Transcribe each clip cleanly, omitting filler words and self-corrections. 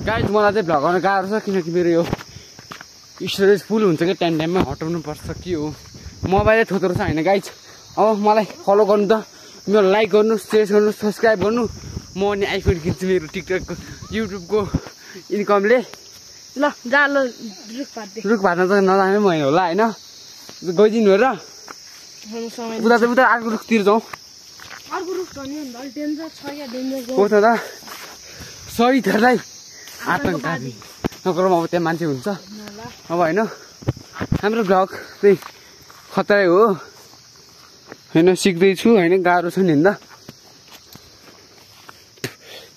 guys मलाई चाहिँ vlog गर्न गाह्रो छ किनकि मेरो यो स्टोरेज फुल हुन्छ कि टाइममा हटाउनु पर्छ के हो मोबाइलै थोत्रो छ होइन गाइज अब मलाई फलो गर्नु त मेरो लाइक गर्नु सेयर गर्नु सब्सक्राइब गर्नु म अनि आइफोन किन्छु मेरो टिकटकको युट्युबको इन्कमले ल जा ल रुख भाट्न त नजाने होइन होला होइन गइदिनु र उता चाहिँ उता अर्को रुखतिर जाउँ अर्को रुख डेन्जर छ या डेन्जर हो त शहीदहरूलाई आतङ्कवादी नगरौँ अब त्यहाँ मान्छे हुन्छ अब होइन हाम्रो भ्लग चाहिँ खतरै हो होइन सिक्दैछु होइन गाह्रो छ नि त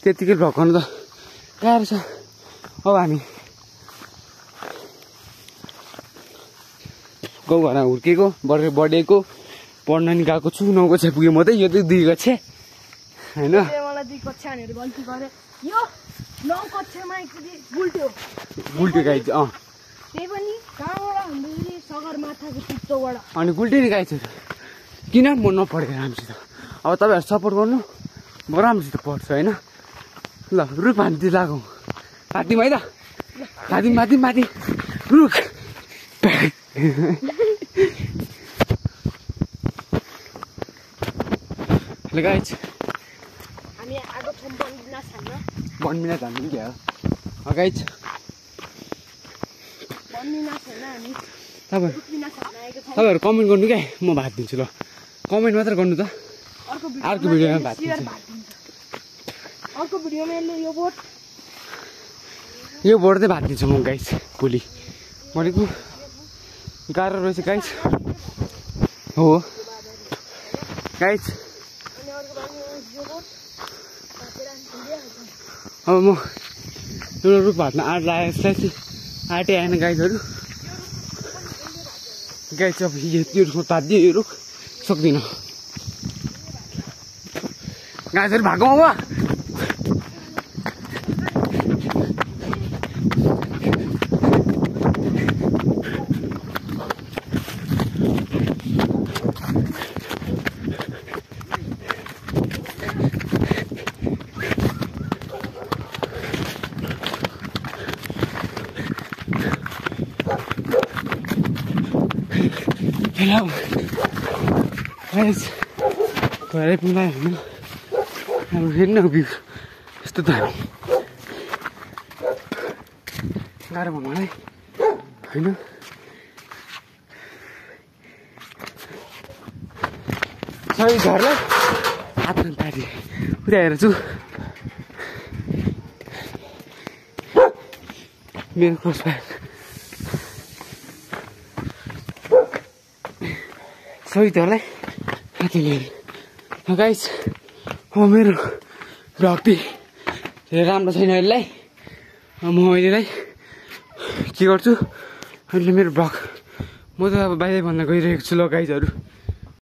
त्यतिकै भ्लग गर्नु त गाह्रो छ अब हामी गाउँघरमा हुर्केको बढेको पढ्न नि गएको छु 9 कक्षा पुगेँ म त यो चाहिँ 2 कक्षा होइन मलाई 2 कक्षा भनेर गल्ती गरेँ यो 9 कक्षामा एकचोटि गुल्टी गाई त्यही पनि कहाँबाट भन्दाखेरि सगरमाथाको चित्तोबाट अनि गुल्टी नि गाई छ किन म नपढेको राम्रोसित अब तपाईँहरू सपोर्ट गर्नु म राम्रोसित पढ्छु होइन ल रुख भान्ती लागौँ भाँतिम है त माथि रुख हेलो गाइज हामी आगो छौँ बनमिना झान्नु क्या हो गाइज तपाईँहरू कमेन्ट गर्नु क्या म भात दिन्छु ल कमेन्ट मात्र गर्नु त अर्को भिडियोमा भात दिन्छु अर्को भिडियोमा यो बोर्ड चाहिँ भात दिन्छु म गाइज भोलि भनेको गाह्रो रहेछ गाइज हो गाइज अब म ठुलो रुख भाट्न आँट लागेको जसलाई आँटे आएन गाइजहरू गाइज अब यो रुखमा भाँदियो यो रुख सक्दिनँ गाइजहरू भागौँ अब हेलो गाइज घरै पुग्यो होइन अब हेर्नु भ्यू यस्तो त गाह्रो भयो मलाई होइन सबै घरलाई आतङ्कवादी उता हेरेर छु मेरो क्रसबार शहीदहरूलाई आतङ्कवादी गाइज अब मेरो भ्लग चाहिँ धेरै राम्रो छैन अहिलेलाई म अहिलेलाई के गर्छु अहिले मेरो भ्लग म त अब बाहिर भन्न गइरहेको छु ल गाइजहरू